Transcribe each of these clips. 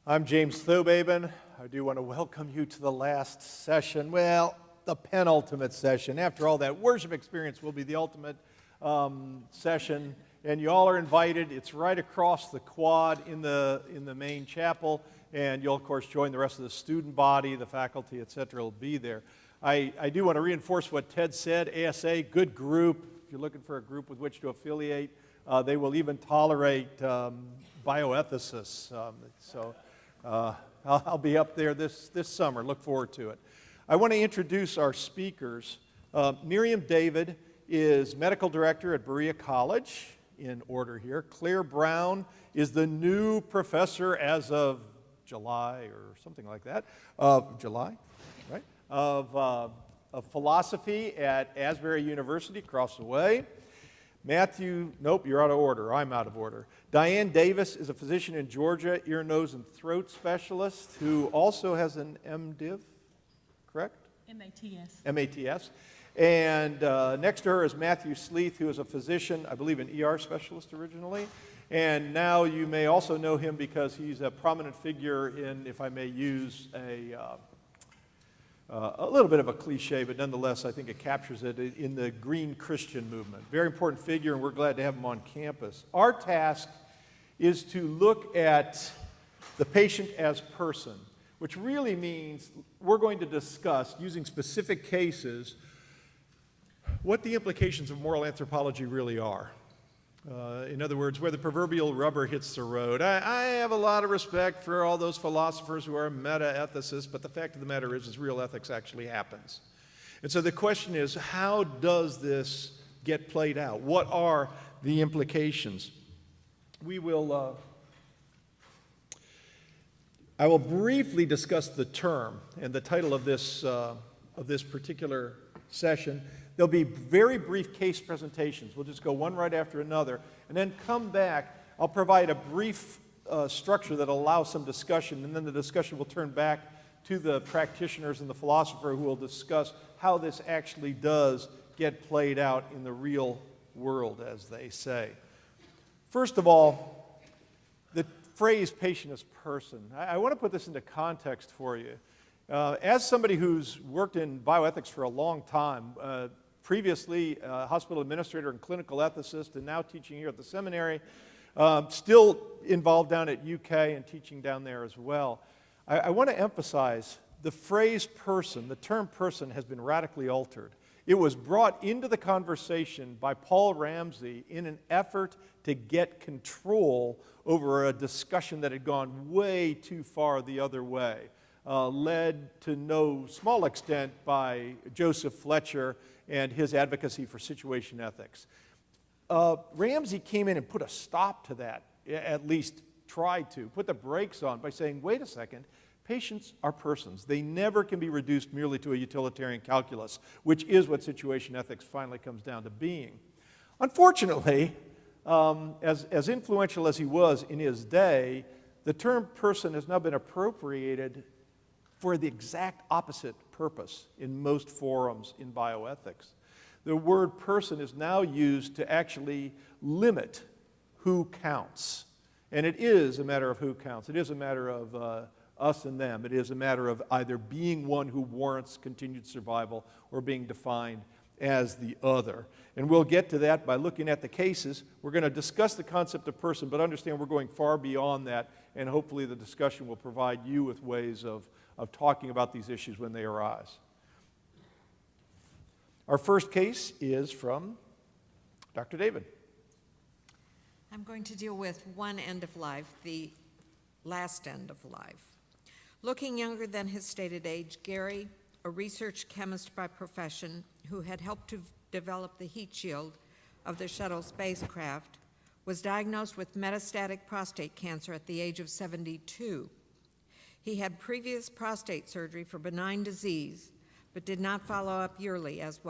I'm James Thobaben. I do want to welcome you to the last session. Well, the penultimate session. After all, that worship experience will be the ultimate session, and you all are invited. It's right across the quad in the main chapel, and you'll, of course, join the rest of the student body, the faculty, etc. will be there. I do want to reinforce what Ted said. ASA, good group. If you're looking for a group with which to affiliate, they will even tolerate bioethicists. I'll be up there this summer. Look forward to it. I want to introduce our speakers. Miriam David is medical director at Berea College, in order here. Claire Brown is the new professor as of July or something like that. July, right? Of philosophy at Asbury University, across the way. Matthew, nope, you're out of order. I'm out of order. Diane Davis is a physician in Georgia, ear, nose, and throat specialist, who also has an MDiv, correct? MATS. MATS. And next to her is Matthew Sleeth, who is a physician, I believe an ER specialist originally. And now you may also know him because he's a prominent figure in, if I may use a little bit of a cliche, but nonetheless, I think it captures it in the Green Christian movement. Very important figure, and we're glad to have him on campus. Our task is to look at the patient as person, which really means we're going to discuss, using specific cases, what the implications of moral anthropology really are. In other words, where the proverbial rubber hits the road. I have a lot of respect for all those philosophers who are meta-ethicists, but the fact of the matter is real ethics actually happens. And so the question is, how does this get played out? What are the implications? I will briefly discuss the term and the title of this particular session. There'll be very brief case presentations. We'll just go one right after another, and then come back. I'll provide a brief structure that allows some discussion, and then the discussion will turn back to the practitioners and the philosopher who will discuss how this actually does get played out in the real world, as they say. First of all, the phrase patient as person. I want to put this into context for you. As somebody who's worked in bioethics for a long time, previously a hospital administrator and clinical ethicist, and now teaching here at the seminary, still involved down at UK and teaching down there as well. I want to emphasize the phrase person, the term person, has been radically altered. It was brought into the conversation by Paul Ramsey in an effort to get control over a discussion that had gone way too far the other way. Led to no small extent by Joseph Fletcher and his advocacy for situation ethics. Ramsey came in and put a stop to that, at least tried to, put the brakes on by saying, wait a second, patients are persons. They never can be reduced merely to a utilitarian calculus, which is what situation ethics finally comes down to being. Unfortunately, as influential as he was in his day, the term person has now been appropriated for the exact opposite purpose in most forums in bioethics. The word person is now used to actually limit who counts. And it is a matter of who counts. It is a matter of us and them. It is a matter of either being one who warrants continued survival or being defined as the other. And we'll get to that by looking at the cases. We're going to discuss the concept of person, but understand we're going far beyond that, and hopefully the discussion will provide you with ways of talking about these issues when they arise. Our first case is from Dr. David. I'm going to deal with one end of life, the last end of life. Looking younger than his stated age, Gary, a research chemist by profession who had helped to develop the heat shield of the shuttle spacecraft, was diagnosed with metastatic prostate cancer at the age of 72. He had previous prostate surgery for benign disease, but did not follow up yearly as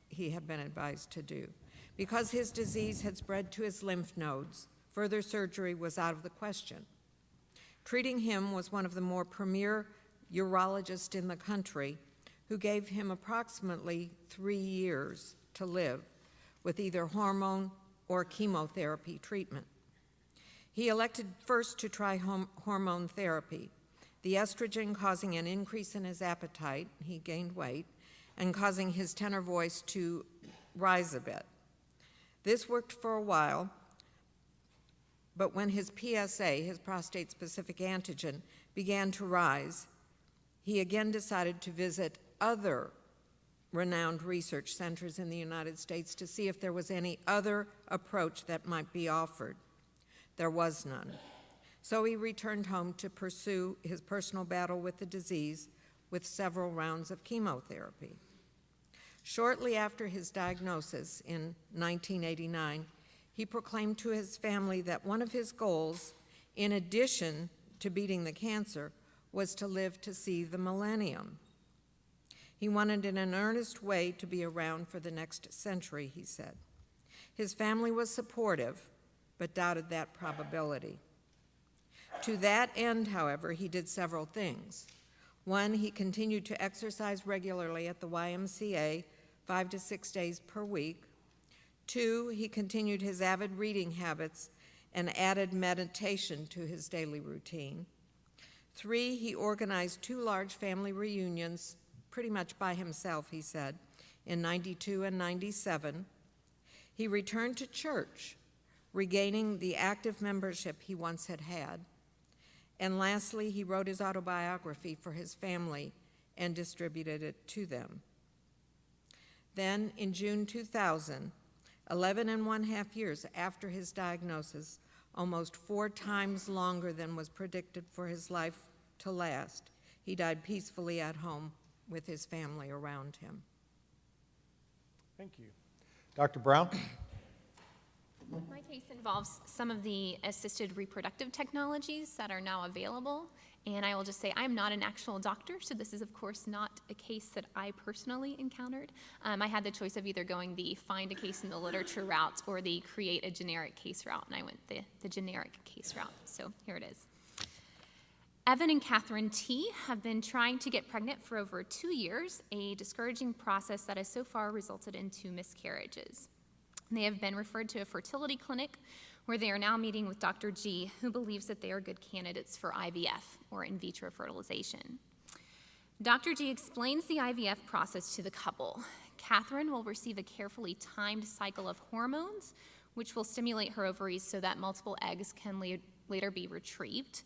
he had been advised to do. Because his disease had spread to his lymph nodes, further surgery was out of the question. Treating him was one of the more premier urologists in the country, who gave him approximately 3 years to live with either hormone or chemotherapy treatment. He elected first to try hormone therapy, the estrogen causing an increase in his appetite, he gained weight, and causing his tenor voice to rise a bit. This worked for a while, but when his PSA, his prostate-specific antigen, began to rise, he again decided to visit other renowned research centers in the United States to see if there was any other approach that might be offered. There was none. So he returned home to pursue his personal battle with the disease with several rounds of chemotherapy. Shortly after his diagnosis in 1989, he proclaimed to his family that one of his goals, in addition to beating the cancer, was to live to see the millennium. He wanted in an earnest way to be around for the next century, he said. His family was supportive, but doubted that probability. To that end, however, he did several things. One, he continued to exercise regularly at the YMCA 5 to 6 days per week. Two, he continued his avid reading habits and added meditation to his daily routine. Three, he organized 2 large family reunions, pretty much by himself, he said, in 92 and 97. He returned to church, regaining the active membership he once had had. And lastly, he wrote his autobiography for his family and distributed it to them. Then, in June 2000, 11.5 years after his diagnosis, almost 4 times longer than was predicted for his life to last, he died peacefully at home with his family around him. Thank you. Dr. Brown? My case involves some of the assisted reproductive technologies that are now available, and I will just say I'm not an actual doctor, so this is of course not a case that I personally encountered. I had the choice of either going the find a case in the literature route or the create a generic case route, and I went the generic case route, so here it is. Evan and Catherine T. have been trying to get pregnant for over 2 years, a discouraging process that has so far resulted in 2 miscarriages. They have been referred to a fertility clinic where they are now meeting with Dr. G, who believes that they are good candidates for IVF, or in vitro fertilization. Dr. G explains the IVF process to the couple. Catherine will receive a carefully timed cycle of hormones, which will stimulate her ovaries so that multiple eggs can later be retrieved,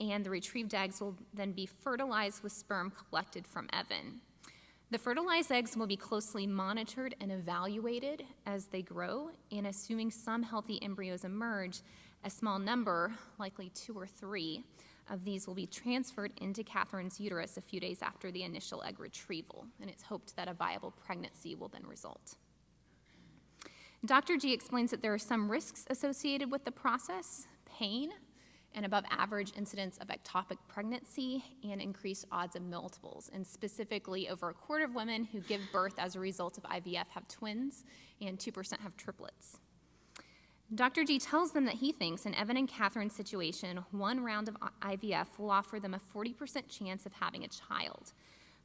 and the retrieved eggs will then be fertilized with sperm collected from Evan. The fertilized eggs will be closely monitored and evaluated as they grow, and assuming some healthy embryos emerge, a small number, likely 2 or 3, of these will be transferred into Catherine's uterus a few days after the initial egg retrieval, and it's hoped that a viable pregnancy will then result. Dr. G explains that there are some risks associated with the process: pain, an above average incidence of ectopic pregnancy, and increased odds of multiples. And specifically, over 1/4 of women who give birth as a result of IVF have twins, and 2% have triplets. Dr. G tells them that he thinks in Evan and Catherine's situation, 1 round of IVF will offer them a 40% chance of having a child.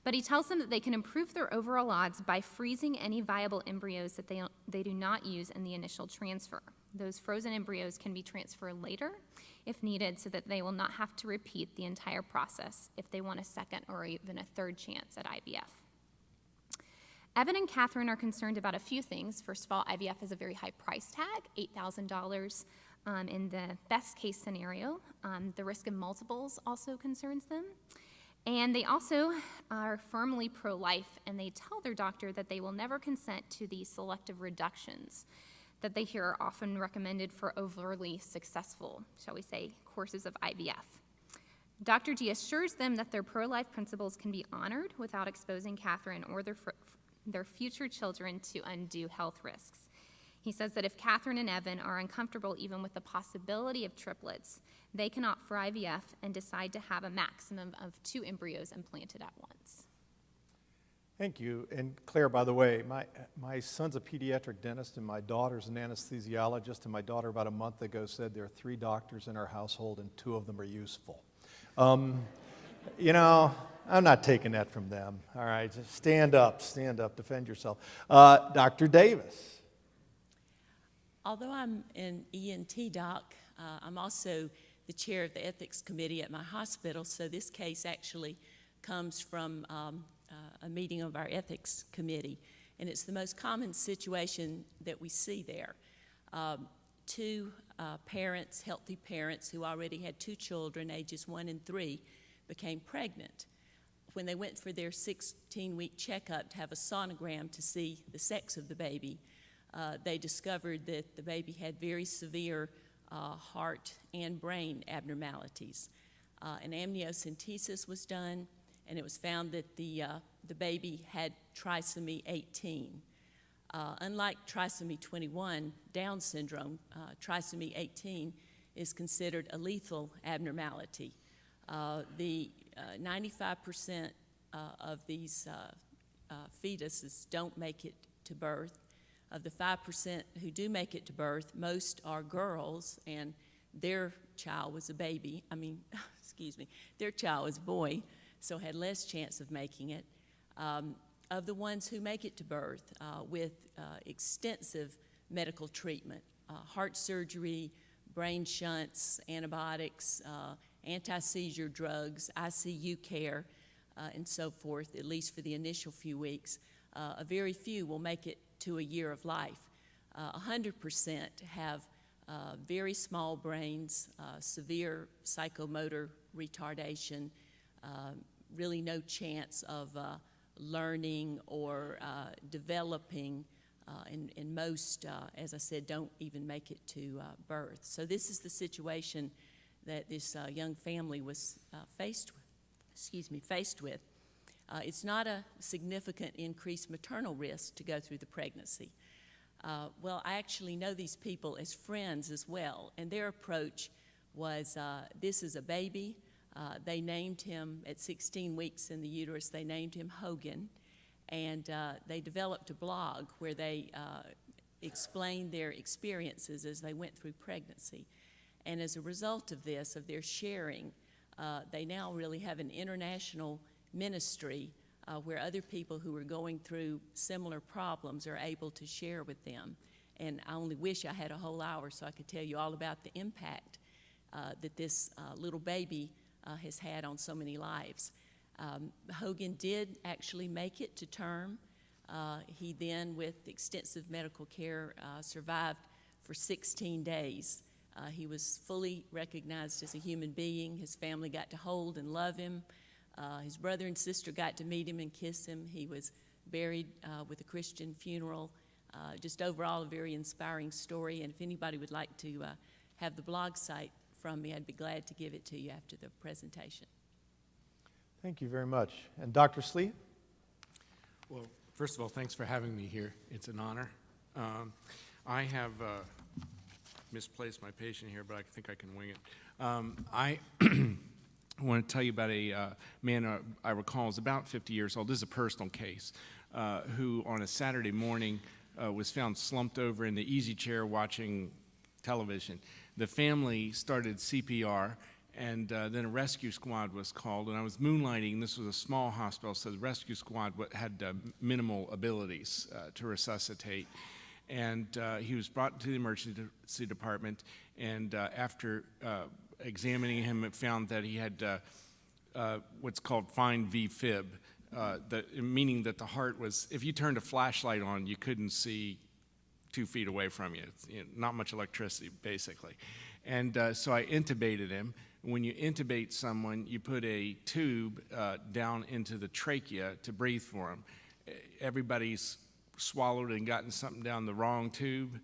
But he tells them that they can improve their overall odds by freezing any viable embryos that they do not use in the initial transfer. Those frozen embryos can be transferred later if needed, so that they will not have to repeat the entire process if they want a second or even a 3rd chance at IVF. Evan and Catherine are concerned about a few things. First of all, IVF has a very high price tag, $8,000 in the best case scenario. The risk of multiples also concerns them. And they also are firmly pro-life, and they tell their doctor that they will never consent to the selective reductions that they hear are often recommended for overly successful, shall we say, courses of IVF. Dr. G assures them that their pro-life principles can be honored without exposing Catherine or their future children to undue health risks. He says that if Catherine and Evan are uncomfortable even with the possibility of triplets, they can opt for IVF and decide to have a maximum of 2 embryos implanted at once. Thank you. And Claire, by the way, my son's a pediatric dentist and my daughter's an anesthesiologist, and my daughter about a month ago said there are 3 doctors in our household and 2 of them are useful. You know, I'm not taking that from them. All right, just stand up, defend yourself. Dr. Davis. Although I'm an ENT doc, I'm also the chair of the ethics committee at my hospital, so this case actually comes from a meeting of our ethics committee, and it's the most common situation that we see there. Two parents, healthy parents who already had 2 children, ages 1 and 3, became pregnant. When they went for their 16-week checkup to have a sonogram to see the sex of the baby, they discovered that the baby had very severe heart and brain abnormalities. An amniocentesis was done, and it was found that the baby had trisomy 18. Unlike trisomy 21, Down syndrome, trisomy 18 is considered a lethal abnormality. The 95% of these fetuses don't make it to birth. Of the 5% who do make it to birth, most are girls, and their child was a baby. Excuse me, their child was a boy, so had less chance of making it. Of the ones who make it to birth with extensive medical treatment, heart surgery, brain shunts, antibiotics, anti-seizure drugs, ICU care, and so forth, at least for the initial few weeks, a very few will make it to a year of life. 100% have very small brains, severe psychomotor retardation, really no chance of learning or developing, and most, as I said, don't even make it to birth. So this is the situation that this young family was faced with. It's not a significant increased maternal risk to go through the pregnancy. Well, I actually know these people as friends as well, and their approach was, this is a baby. They named him at 16 weeks in the uterus, they named him Hogan, and they developed a blog where they explained their experiences as they went through pregnancy. And as a result of this, of their sharing, they now really have an international ministry where other people who are going through similar problems are able to share with them. And I only wish I had a whole hour so I could tell you all about the impact that this little baby has had on so many lives. Hogan did actually make it to term. He then, with extensive medical care, survived for 16 days. He was fully recognized as a human being. His family got to hold and love him. His brother and sister got to meet him and kiss him. He was buried with a Christian funeral. Just overall a very inspiring story, and if anybody would like to have the blog site from me, I'd be glad to give it to you after the presentation. Thank you very much. And Dr. Slee? Well, first of all, thanks for having me here. It's an honor. I have misplaced my patient here, but I think I can wing it. I want to tell you about a man I recall is about 50 years old. This is a personal case, who on a Saturday morning was found slumped over in the easy chair watching television. The family started CPR, and then a rescue squad was called, and I was moonlighting. This was a small hospital, so the rescue squad had minimal abilities to resuscitate. And he was brought to the emergency department, and after examining him, it found that he had what's called fine V-fib, meaning that the heart was, if you turned a flashlight on, you couldn't see 2 feet away from you. Not much electricity, basically. And so I intubated him. When you intubate someone, you put a tube down into the trachea to breathe for him. Everybody's swallowed and gotten something down the wrong tube.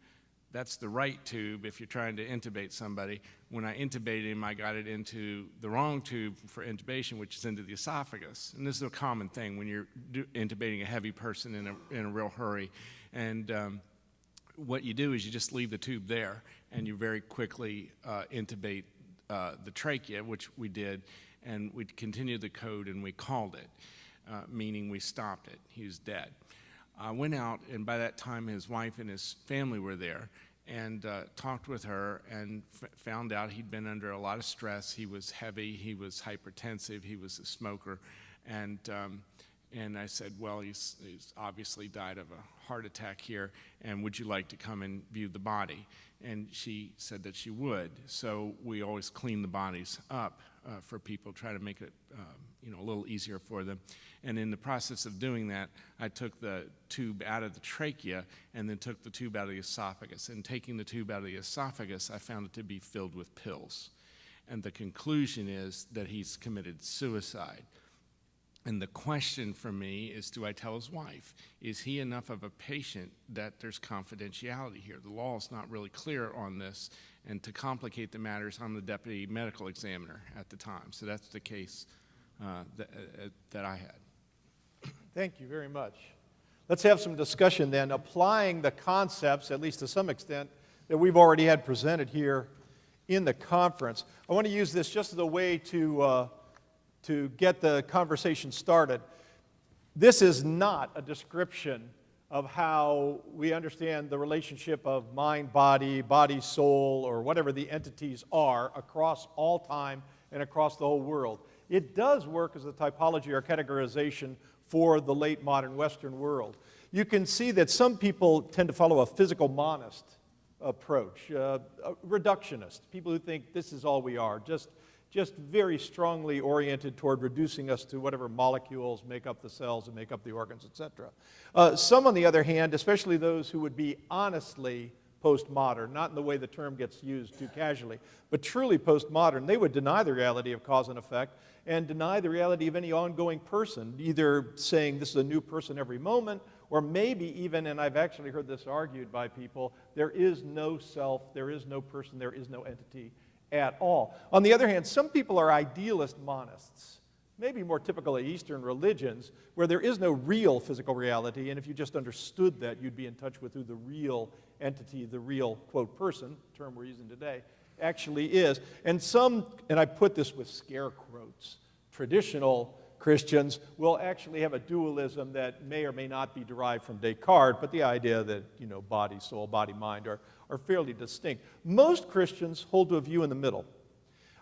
That's the right tube if you're trying to intubate somebody. When I intubated him, I got it into the wrong tube for intubation, which is into the esophagus. And this is a common thing when you're intubating a heavy person in a real hurry. And what you do is you just leave the tube there, and you very quickly intubate the trachea, which we did, and we continued the code, and we called it, meaning we stopped it. He was dead. I went out, and by that time his wife and his family were there, and talked with her and found out he'd been under a lot of stress. He was heavy, he was hypertensive, he was a smoker, and And I said, well, he's obviously died of a heart attack here, and would you like to come and view the body? And she said that she would. So we always clean the bodies up for people, try to make it a little easier for them. And in the process of doing that, I took the tube out of the trachea and then took the tube out of the esophagus. And taking the tube out of the esophagus, I found it to be filled with pills. And the conclusion is that he's committed suicide. And the question for me is, do I tell his wife? Is he enough of a patient that there's confidentiality here? The law is not really clear on this, and to complicate the matters, I'm the deputy medical examiner at the time. So that's the case that I had. Thank you very much. Let's have some discussion then, applying the concepts, at least to some extent, that we've already had presented here in the conference. I want to use this just as a way to get the conversation started. This is not a description of how we understand the relationship of mind, body, body, soul, or whatever the entities are across all time and across the whole world. It does work as a typology or categorization for the late modern Western world. You can see that some people tend to follow a physical monist approach, a reductionist, people who think this is all we are, just very strongly oriented toward reducing us to whatever molecules make up the cells and make up the organs, etc. Some, on the other hand, especially those who would be honestly postmodern, not in the way the term gets used too casually, but truly postmodern, they would deny the reality of cause and effect and deny the reality of any ongoing person, either saying this is a new person every moment, or maybe even, and I've actually heard this argued by people, there is no self, there is no person, there is no entity at all. On the other hand, some people are idealist monists, maybe more typical of Eastern religions, where there is no real physical reality, and if you just understood that, you'd be in touch with who the real entity, the real, quote, person, term we're using today, actually is. And some, and I put this with scare quotes, traditional Christians will actually have a dualism that may or may not be derived from Descartes, but the idea that, body, soul, body, mind are fairly distinct. Most Christians hold to a view in the middle,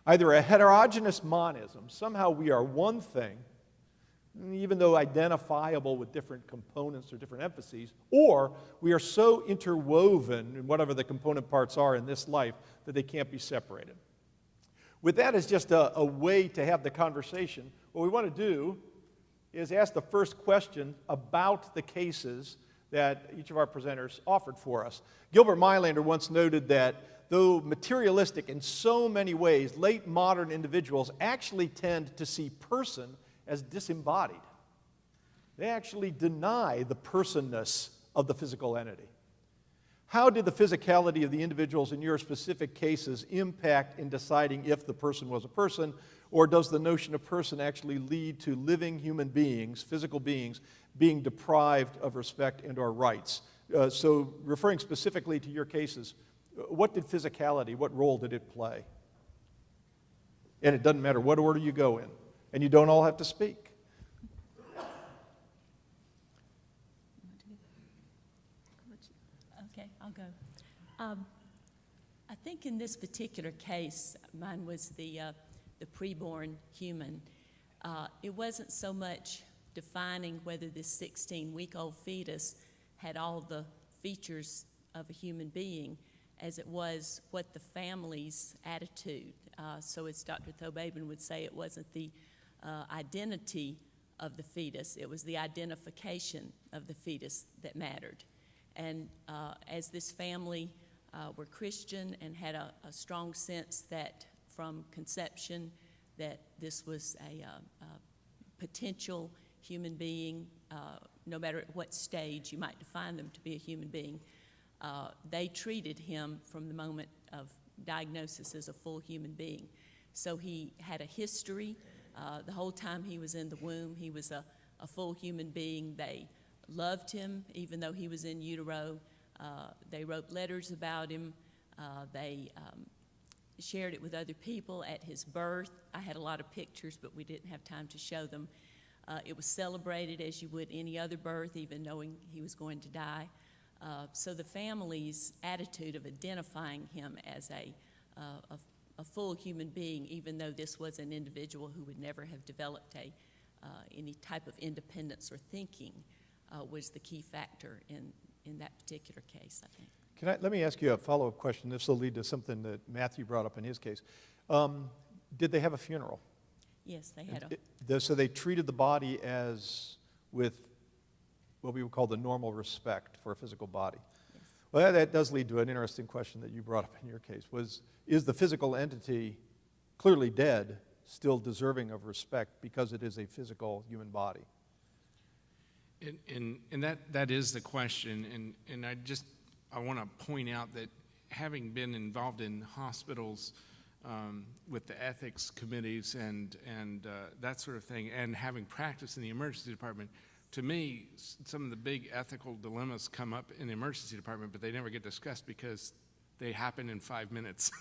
either a heterogeneous monism, somehow we are one thing, even though identifiable with different components or different emphases, or we are so interwoven in whatever the component parts are in this life that they can't be separated. With that as just a way to have the conversation, what we want to do is ask the first question about the cases that each of our presenters offered for us. Gilbert Meilander once noted that though materialistic in so many ways, late modern individuals actually tend to see person as disembodied. They actually deny the personness of the physical entity. How did the physicality of the individuals in your specific cases impact in deciding if the person was a person, or does the notion of person actually lead to living human beings, physical beings, being deprived of respect and/or rights? So referring specifically to your cases, what did physicality, what role did it play? And it doesn't matter what order you go in, and you don't all have to speak. Okay, I'll go. I think in this particular case, mine was the preborn human. It wasn't so much defining whether this 16-week-old fetus had all the features of a human being as it was what the family's attitude. So as Dr. Thobaben would say, it wasn't the identity of the fetus, it was the identification of the fetus that mattered. And as this family were Christian and had a strong sense that from conception that this was a potential human being, no matter at what stage you might define them to be a human being, they treated him from the moment of diagnosis as a full human being. So he had a history. The whole time he was in the womb, he was a full human being. They loved him even though he was in utero. They wrote letters about him. They shared it with other people at his birth. I had a lot of pictures, but we didn't have time to show them. It was celebrated as you would any other birth, even knowing he was going to die. So the family's attitude of identifying him as a full human being, even though this was an individual who would never have developed a any type of independence or thinking was the key factor in that particular case, I think. Let me ask you a follow-up question. This will lead to something that Matthew brought up in his case. Did they have a funeral? Yes, they had So they treated the body as with what we would call the normal respect for a physical body. Yes. Well, that does lead to an interesting question that you brought up in your case. Is the physical entity, clearly dead, still deserving of respect because it is a physical human body? And that is the question, and I want to point out that having been involved in hospitals with the ethics committees and that sort of thing, and having practiced in the emergency department, to me, some of the big ethical dilemmas come up in the emergency department, but they never get discussed because they happen in 5 minutes,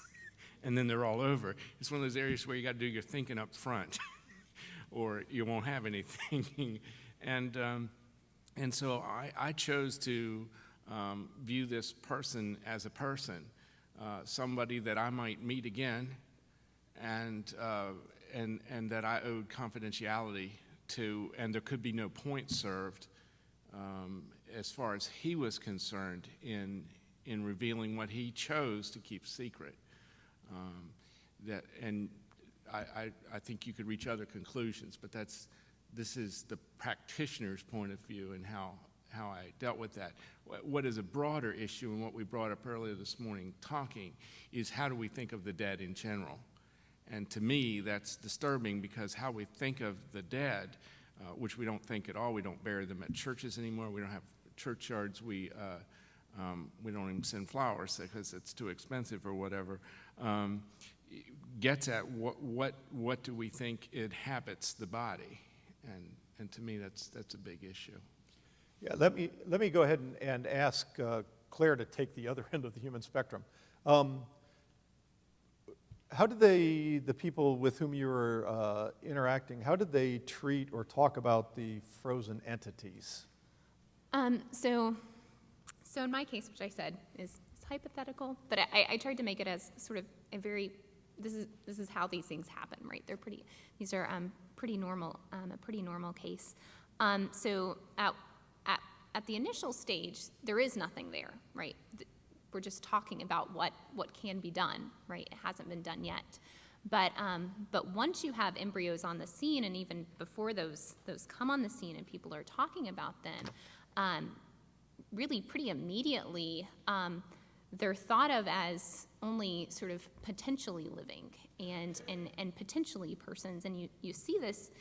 and then they're all over. It's one of those areas where you got to do your thinking up front, or you won't have any thinking. And so I chose to view this person as a person, somebody that I might meet again, and that I owed confidentiality to, and there could be no point served as far as he was concerned in revealing what he chose to keep secret. I think you could reach other conclusions, but this is the practitioner's point of view and how I dealt with that. What is a broader issue, and what we brought up earlier this morning talking, is how do we think of the dead in general? And to me, that's disturbing, because how we think of the dead, which we don't think at all, we don't bury them at churches anymore, we don't have churchyards, we don't even send flowers because it's too expensive or whatever, gets at what do we think inhabits the body? And to me, that's a big issue. Yeah, let me go ahead and ask Claire to take the other end of the human spectrum. How did the people with whom you were interacting, how did they treat or talk about the frozen entities? So in my case, which I said is hypothetical, but I tried to make it as sort of a very, this is how these things happen, right? These are pretty normal, a pretty normal case. So at the initial stage, there is nothing there, right? We're just talking about what can be done, right? It hasn't been done yet. But once you have embryos on the scene, and even before those come on the scene and people are talking about them, really pretty immediately, they're thought of as only sort of potentially living and potentially persons. And you see this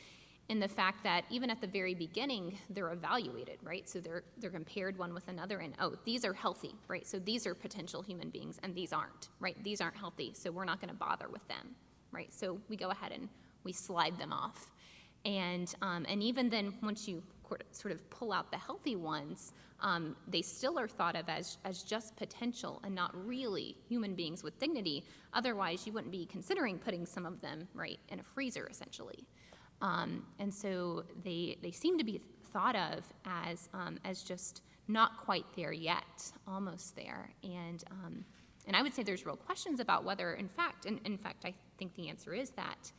in the fact that even at the very beginning, they're evaluated, right? So they're compared one with another, and these are healthy, right? So these are potential human beings, and these aren't, right? These aren't healthy, so we're not going to bother with them, right? So we go ahead and we slide them off. And even then, once you sort of pull out the healthy ones, they still are thought of as just potential and not really human beings with dignity. Otherwise, you wouldn't be considering putting some of them, right, in a freezer, essentially. And so they seem to be thought of as just not quite there yet, almost there. And I would say there's real questions about whether, in fact, I think the answer is that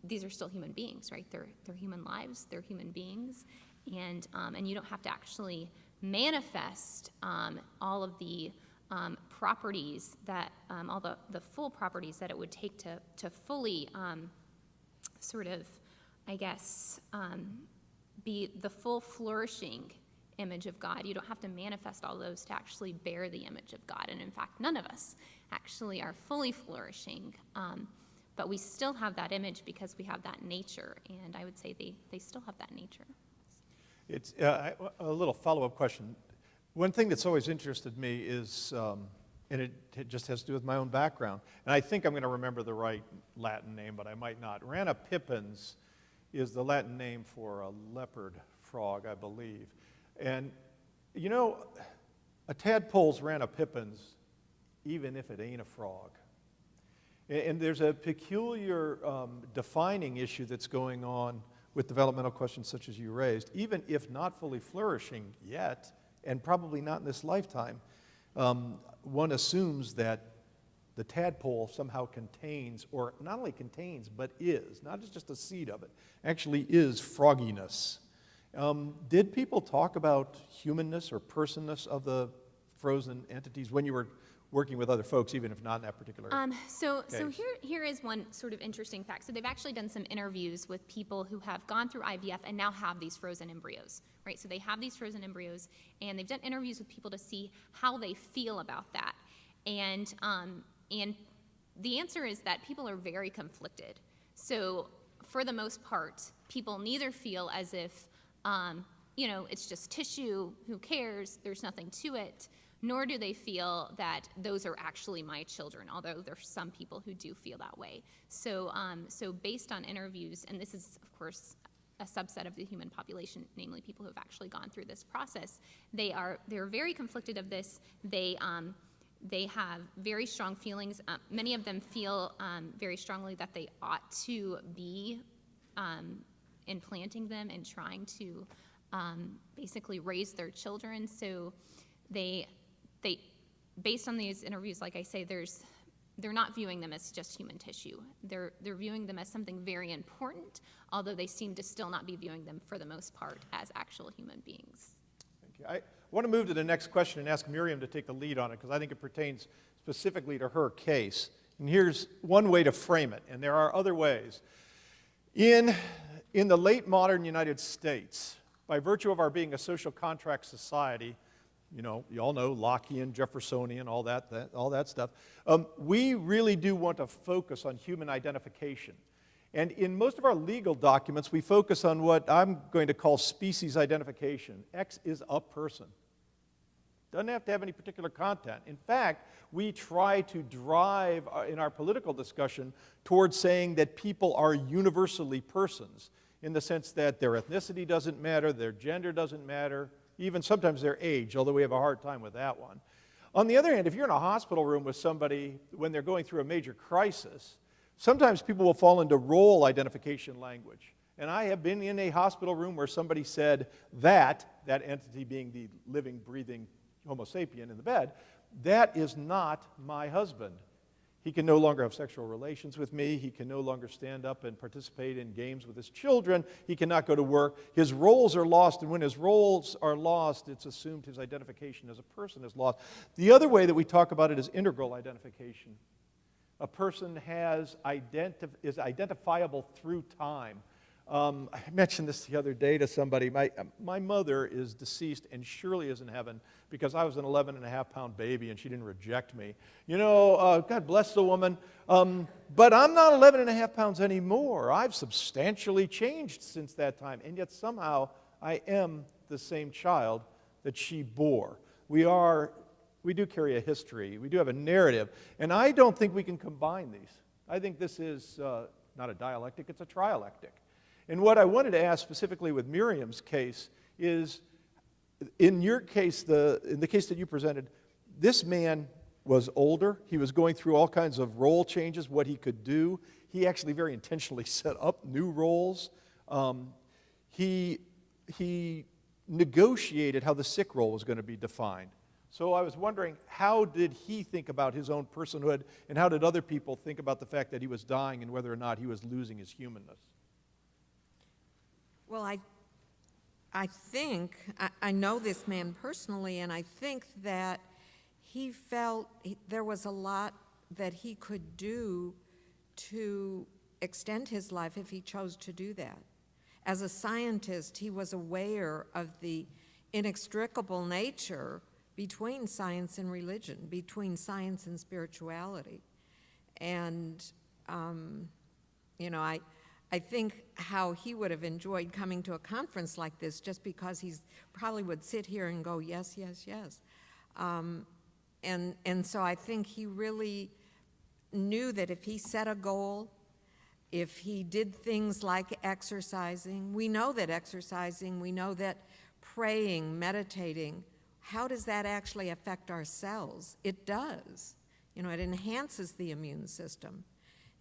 these are still human beings, right? They're human lives, they're human beings, and you don't have to actually manifest all of the properties that all the full properties that it would take to fully sort of, I guess, be the full flourishing image of God. You don't have to manifest all those to actually bear the image of God. And in fact, none of us actually are fully flourishing. But we still have that image because we have that nature. And I would say they still have that nature. It's a little follow-up question. One thing that's always interested me is, and it just has to do with my own background, and I think I'm going to remember the right Latin name, but I might not. Rana pippins is the Latin name for a leopard frog, I believe. And, you know, a tadpole's Rana pippins, even if it ain't a frog. And there's a peculiar defining issue that's going on with developmental questions such as you raised, even if not fully flourishing yet, and probably not in this lifetime. One assumes that the tadpole somehow contains, or not only contains, but is, not just a seed of it, actually is frogginess. Did people talk about humanness or personness of the frozen entities when you were working with other folks, even if not in that particular So case? here is one sort of interesting fact. So they've actually done some interviews with people who have gone through IVF and now have these frozen embryos, right? So they have these frozen embryos, and they've done interviews with people to see how they feel about that. And the answer is that people are very conflicted. So for the most part, people neither feel as if, it's just tissue, who cares, there's nothing to it, nor do they feel that those are actually my children, although there's some people who do feel that way. So based on interviews, and this is, of course, a subset of the human population, namely people who have actually gone through this process, they're very conflicted of this. They have very strong feelings. Many of them feel very strongly that they ought to be implanting them and trying to basically raise their children. So they based on these interviews, like I say, they're not viewing them as just human tissue. They're viewing them as something very important, although they seem to still not be viewing them, for the most part, as actual human beings. Thank you. I want to move to the next question and ask Miriam to take the lead on it, because I think it pertains specifically to her case. And here's one way to frame it, and there are other ways. In the late modern United States, by virtue of our being a social contract society, you all know Lockean, Jeffersonian, all that stuff. We really do want to focus on human identification. And in most of our legal documents, we focus on what I'm going to call species identification. X is a person. Doesn't have to have any particular content. In fact, we try to drive in our political discussion towards saying that people are universally persons, in the sense that their ethnicity doesn't matter, their gender doesn't matter, even sometimes their age, although we have a hard time with that one. On the other hand, if you're in a hospital room with somebody when they're going through a major crisis, sometimes people will fall into role identification language. And I have been in a hospital room where somebody said that entity being the living, breathing Homo sapien in the bed, that is not my husband. He can no longer have sexual relations with me. He can no longer stand up and participate in games with his children. He cannot go to work. His roles are lost, and when his roles are lost, it's assumed his identification as a person is lost. The other way that we talk about it is integral identification. A person is identifiable through time. I mentioned this the other day to somebody. My mother is deceased and surely is in heaven because I was an 11.5-pound baby and she didn't reject me. God bless the woman. But I'm not 11.5 pounds anymore. I've substantially changed since that time. And yet somehow I am the same child that she bore. We do carry a history. We do have a narrative. And I don't think we can combine these. I think this is not a dialectic, it's a trialectic. And what I wanted to ask specifically with Miriam's case is, in your case, in the case that you presented, this man was older. He was going through all kinds of role changes, what he could do. He actually very intentionally set up new roles. He negotiated how the sick role was going to be defined. So I was wondering, how did he think about his own personhood, and how did other people think about the fact that he was dying and whether or not he was losing his humanness? Well, I think, I know this man personally, and I think that he felt there was a lot that he could do to extend his life if he chose to do that. As a scientist, he was aware of the inextricable nature between science and religion, between science and spirituality. And, I think how he would have enjoyed coming to a conference like this, just because he's probably would sit here and go, yes, yes, yes. And so I think he really knew that if he set a goal, if he did things like exercising, we know that praying, meditating, how does that actually affect our cells? It does. It enhances the immune system.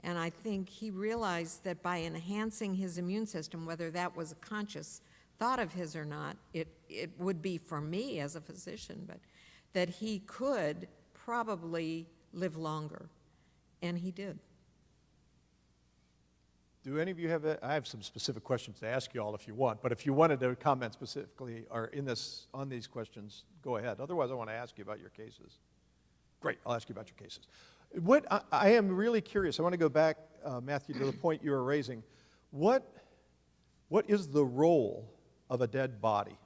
And I think he realized that by enhancing his immune system, whether that was a conscious thought of his or not, it would be for me as a physician, but that he could probably live longer And he did. Do any of you have, I have some specific questions to ask you all if you want, but if you wanted to comment specifically or on these questions, go ahead. Otherwise, I want to ask you about your cases. Great, I'll ask you about your cases. I am really curious. I want to go back, Matthew, to the point you were raising. What is the role of a dead body?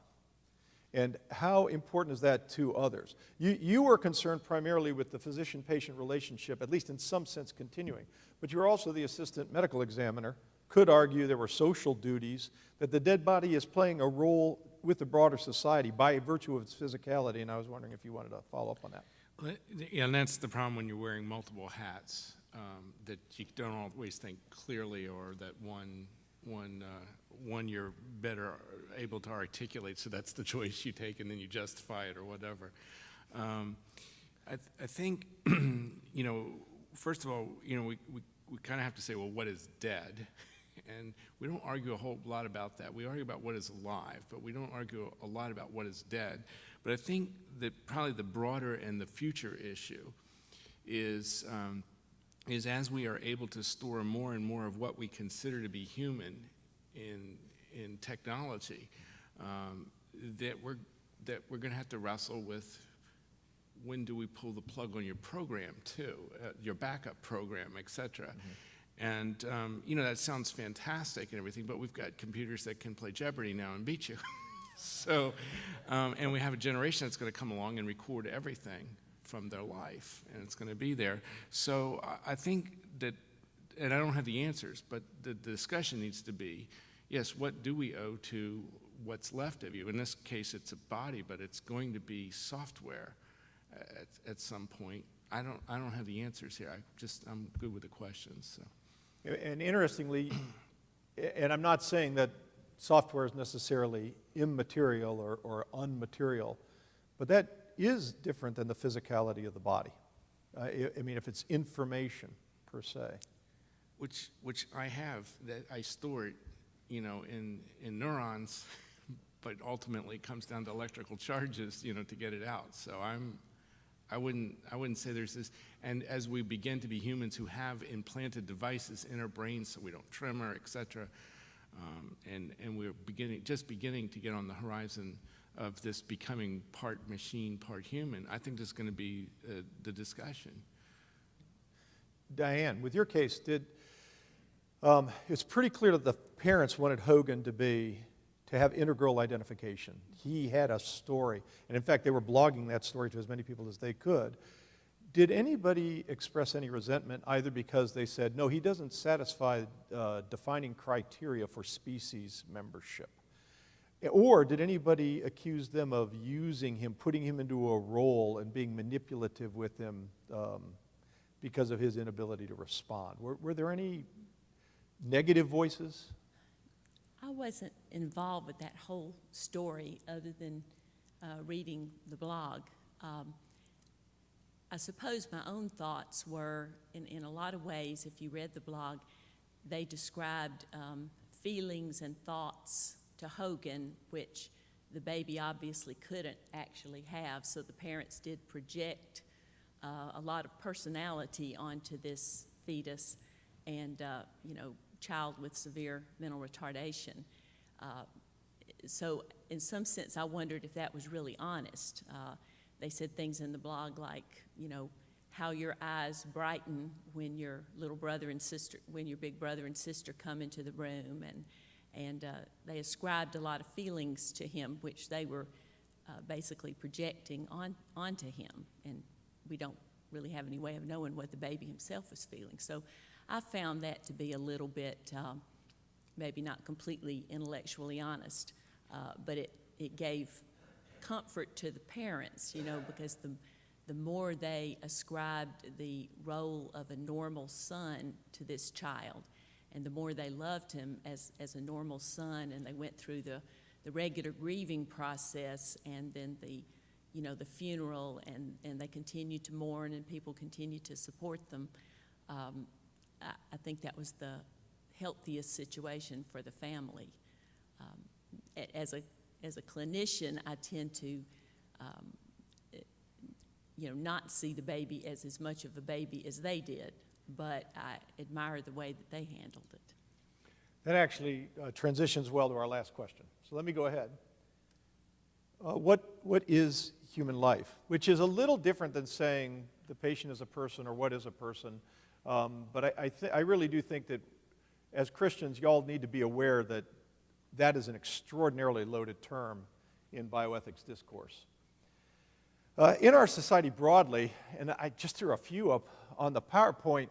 And how important is that to others? You were concerned primarily with the physician-patient relationship, at least in some sense continuing, but you're also the assistant medical examiner, could argue there were social duties, that the dead body is playing a role with the broader society by virtue of its physicality, and I was wondering if you wanted to follow up on that. Yeah, and that's the problem when you're wearing multiple hats, that you don't always think clearly, or that one you're better able to articulate, so that's the choice you take, and then you justify it or whatever. I think, first of all, we kind of have to say, well, what is dead? And we don't argue a whole lot about that. We argue about what is alive, but we don't argue a lot about what is dead. But I think that probably the broader and the future issue is as we are able to store more and more of what we consider to be human in technology, that we're going to have to wrestle with when do we pull the plug on your program too, your backup program, et cetera. And that sounds fantastic and everything, but we've got computers that can play Jeopardy now and beat you. So, and we have a generation that's going to come along and record everything from their life, and it's going to be there. So I think that, and I don't have the answers, but the discussion needs to be, yes, what do we owe to what's left of you? In this case, it's a body, but it's going to be software at some point. I don't have the answers here. I'm good with the questions. So. And interestingly, and I'm not saying that software is necessarily immaterial or unmaterial, but that is different than the physicality of the body. I mean, if it's information per se. Which I have, that I store it, in neurons, but ultimately it comes down to electrical charges, to get it out. So I wouldn't say there's this, and as we begin to be humans who have implanted devices in our brains so we don't tremor, et cetera, and we're just beginning to get on the horizon of this becoming part machine, part human, I think this is going to be the discussion. Diane, with your case, it's pretty clear that the parents wanted Hogan to have integral identification. He had a story, and in fact, they were blogging that story to as many people as they could. Did anybody express any resentment, either because they said, no, he doesn't satisfy defining criteria for species membership? Or did anybody accuse them of using him, putting him into a role and being manipulative with him because of his inability to respond? Were there any negative voices? I wasn't involved with that whole story other than reading the blog. I suppose my own thoughts were, in a lot of ways, if you read the blog, they described feelings and thoughts to Hogan, which the baby obviously couldn't actually have, so the parents did project a lot of personality onto this fetus and, child with severe mental retardation. So in some sense, I wondered if that was really honest. They said things in the blog like, how your eyes brighten when your little brother and sister, when your big brother and sister come into the room, and they ascribed a lot of feelings to him, which they were basically projecting onto him, and we don't really have any way of knowing what the baby himself was feeling. So I found that to be a little bit, maybe not completely intellectually honest, but it gave comfort to the parents, because the more they ascribed the role of a normal son to this child, and the more they loved him as a normal son, and they went through the regular grieving process, and then the funeral, and they continued to mourn, and people continued to support them. I think that was the healthiest situation for the family. As a clinician, I tend to, not see the baby as much of a baby as they did, but I admire the way that they handled it. That actually transitions well to our last question. So let me go ahead. What is human life? Which is a little different than saying the patient is a person or what is a person. But I really do think that as Christians, y'all need to be aware that that is an extraordinarily loaded term in bioethics discourse. In our society broadly, and I just threw a few up on the PowerPoint,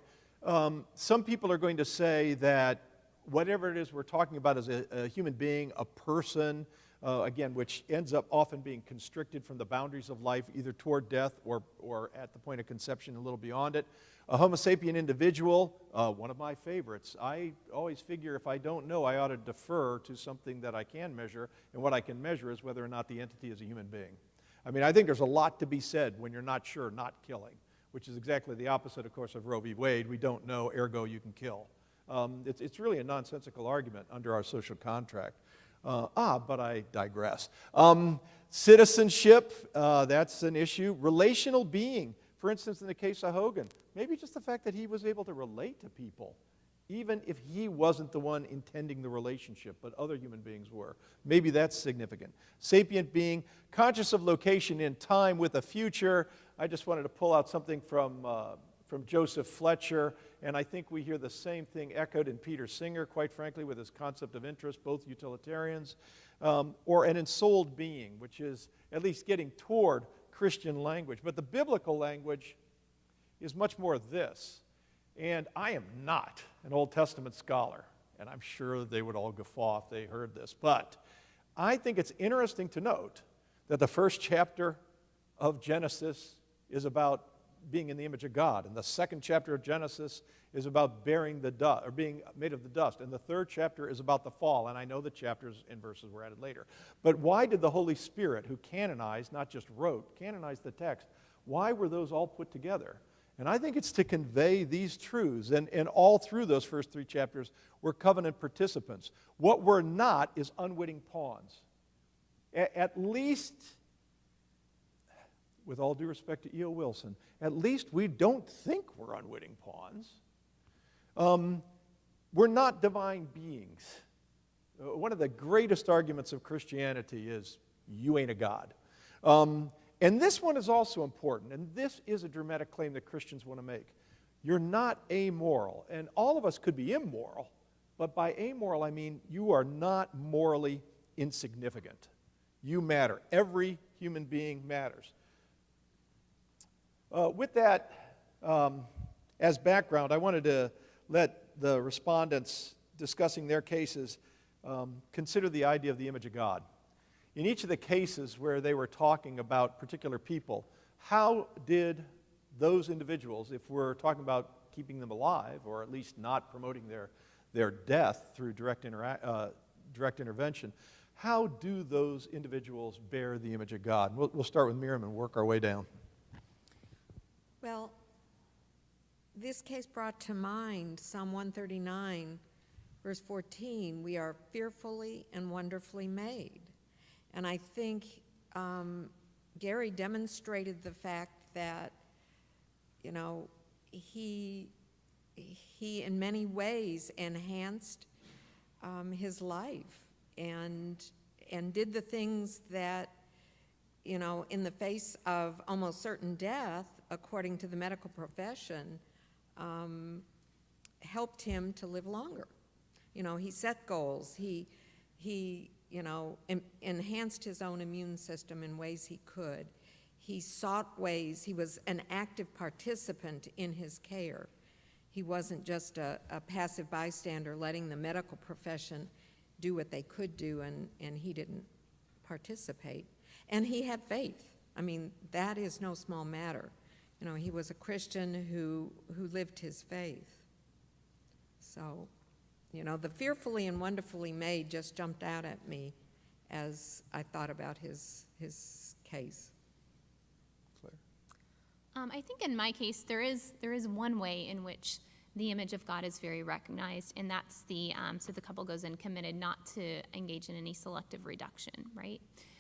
some people are going to say that whatever it is we're talking about as a human being, a person, again, which ends up often being constricted from the boundaries of life, either toward death or at the point of conception, a little beyond it. A Homo sapien individual, one of my favorites. I always figure if I don't know, I ought to defer to something that I can measure, and what I can measure is whether or not the entity is a human being. I mean, I think there's a lot to be said when you're not sure, not killing, which is exactly the opposite, of course, of Roe v. Wade. We don't know, ergo you can kill. It's really a nonsensical argument under our social contract. But I digress. Citizenship, that's an issue. Relational being, for instance, in the case of Hogan, maybe just the fact that he was able to relate to people, even if he wasn't the one intending the relationship, but other human beings were. Maybe that's significant. Sapient being, conscious of location in time with a future. I just wanted to pull out something from Joseph Fletcher, and I think we hear the same thing echoed in Peter Singer, quite frankly, with his concept of interest, both utilitarians, or an ensouled being, which is at least getting toward Christian language. But the biblical language is much more this. And I am not an Old Testament scholar, and I'm sure they would all guffaw if they heard this. But I think it's interesting to note that the first chapter of Genesis is about being in the image of God, and the second chapter of Genesis is about bearing the dust, or being made of the dust, and the third chapter is about the fall. And I know the chapters and verses were added later. But why did the Holy Spirit, who canonized, not just wrote, canonized the text, why were those all put together? And I think it's to convey these truths. And all through those first three chapters, we're covenant participants. What we're not is unwitting pawns. At least, with all due respect to E.O. Wilson, at least we don't think we're unwitting pawns. We're not divine beings. One of the greatest arguments of Christianity is, you ain't a God. And this one is also important, and this is a dramatic claim that Christians want to make. You're not amoral, and all of us could be immoral, but by amoral I mean you are not morally insignificant. You matter. Every human being matters. With that as background, I wanted to let the respondents discussing their cases consider the idea of the image of God. In each of the cases where they were talking about particular people, how did those individuals, if we're talking about keeping them alive, or at least not promoting their death through direct intervention, how do those individuals bear the image of God? We'll start with Miriam and work our way down. Well, this case brought to mind Psalm 139, verse 14. We are fearfully and wonderfully made. And I think Gary demonstrated the fact that, you know, he in many ways enhanced his life and did the things that, you know, in the face of almost certain death, according to the medical profession, helped him to live longer. You know, he set goals. He you know, enhanced his own immune system in ways he could. He sought ways. He was an active participant in his care. He wasn't just a passive bystander letting the medical profession do what they could do, and he didn't participate. And he had faith. I mean, that is no small matter. You know, he was a Christian who lived his faith. So, you know, the fearfully and wonderfully made just jumped out at me as I thought about his case. I think in my case, there is one way in which the image of God is very recognized, and that's so the couple goes in committed not to engage in any selective reduction, right?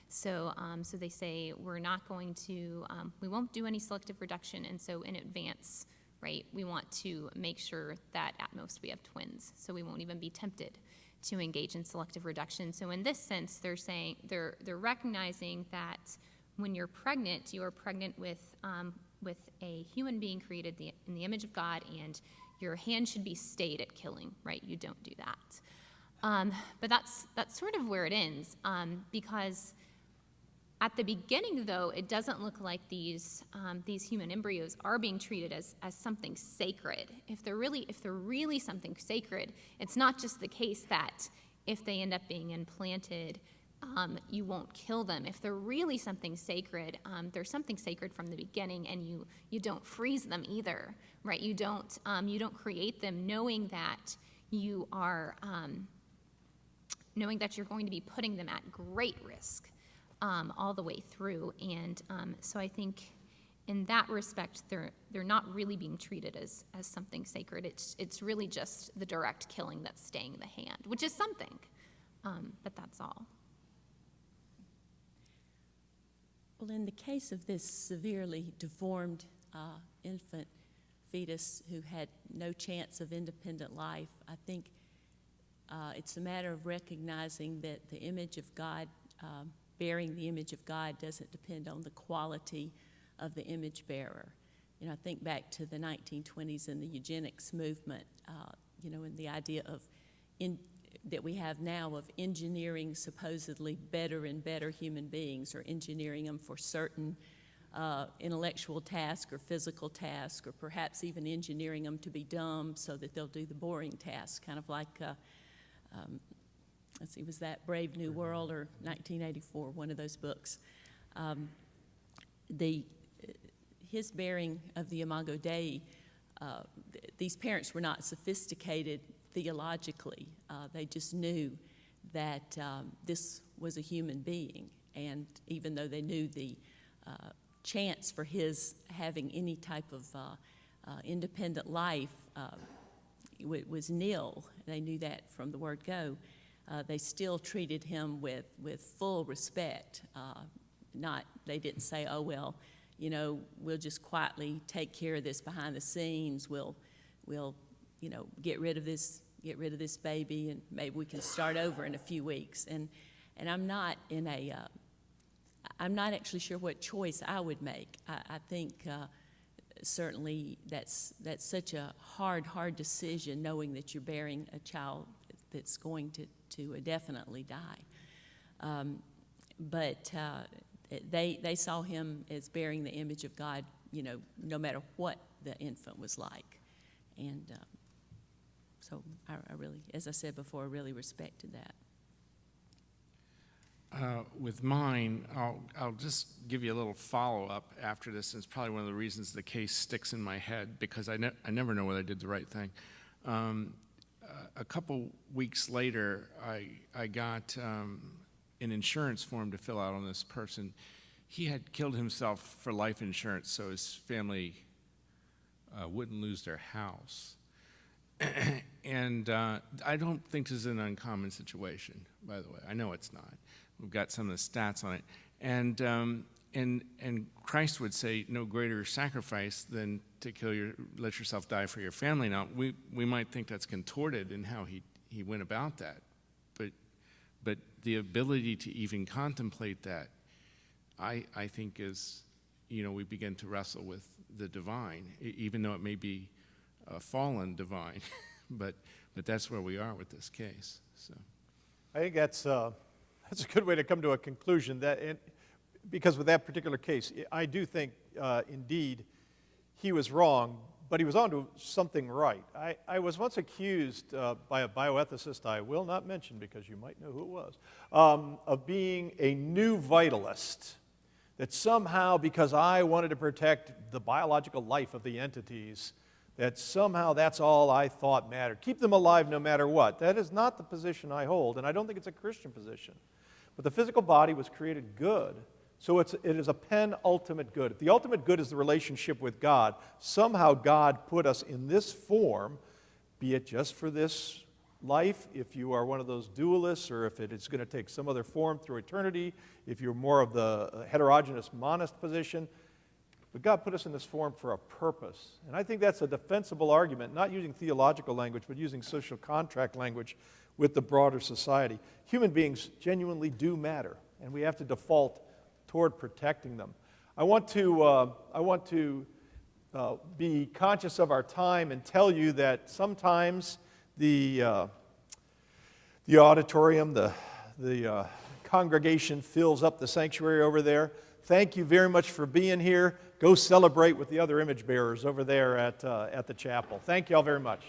So they say we're not going to, we won't do any selective reduction, and so in advance right? We want to make sure that at most we have twins, so we won't even be tempted to engage in selective reduction. So in this sense, they're saying, they're recognizing that when you're pregnant, you are pregnant with a human being created in the image of God, and your hand should be stayed at killing, right? You don't do that. But that's sort of where it ends, because at the beginning, though, it doesn't look like these human embryos are being treated as something sacred. If they're really something sacred, it's not just the case that if they end up being implanted, you won't kill them. If they're really something sacred, there's something sacred from the beginning, and you don't freeze them either, right? You don't create them knowing that you are knowing that you're going to be putting them at great risk all the way through. And so I think in that respect, they're not really being treated as something sacred. It's really just the direct killing that's staying the hand, which is something, but that's all. Well, in the case of this severely deformed infant fetus who had no chance of independent life, I think it's a matter of recognizing that the image of God, bearing the image of God, doesn't depend on the quality of the image bearer. You know, I think back to the 1920s and the eugenics movement, and the idea of that we have now of engineering supposedly better and better human beings, or engineering them for certain intellectual task or physical task, or perhaps even engineering them to be dumb so that they'll do the boring task, kind of like, let's see, was that Brave New World or 1984, one of those books. His bearing of the Imago Dei, these parents were not sophisticated theologically. They just knew that this was a human being, and even though they knew the chance for his having any type of independent life was nil, they knew that from the word go, they still treated him with full respect. They didn't say, oh, well, we'll just quietly take care of this behind the scenes. We'll get rid of this baby, and maybe we can start over in a few weeks. And I'm not actually sure what choice I would make. I think certainly that's such a hard decision, knowing that you're bearing a child that's going to definitely die. But they saw him as bearing the image of God, no matter what the infant was like. And so I really, as I said before, I really respected that. With mine, I'll just give you a little follow-up after this, and it's probably one of the reasons the case sticks in my head, because I never know whether I did the right thing. A couple weeks later, I got an insurance form to fill out on this person. He had killed himself for life insurance so his family wouldn't lose their house. And I don't think this is an uncommon situation, by the way. I know it's not. We've got some of the stats on it. And Christ would say, no greater sacrifice than to let yourself die for your family. Now, we might think that's contorted in how he went about that. But the ability to even contemplate that, I think is, we begin to wrestle with the divine, even though it may be a fallen divine. but that's where we are with this case. So I think that's a good way to come to a conclusion, because with that particular case, I do think indeed he was wrong, but he was onto something right. I was once accused by a bioethicist I will not mention because you might know who it was, of being a new vitalist, that somehow because I wanted to protect the biological life of the entities, that somehow that's all I thought mattered. Keep them alive no matter what. That is not the position I hold, and I don't think it's a Christian position. But the physical body was created good, so it is a penultimate good. If the ultimate good is the relationship with God, somehow God put us in this form, be it just for this life, if you are one of those dualists, or if it is going to take some other form through eternity, if you're more of the heterogeneous monist position, But God put us in this form for a purpose. And I think that's a defensible argument, not using theological language, but using social contract language with the broader society. Human beings genuinely do matter, and we have to default toward protecting them. I want to be conscious of our time and tell you that sometimes the auditorium, the congregation fills up the sanctuary over there. Thank you very much for being here. Go celebrate with the other image bearers over there at the chapel. Thank you all very much.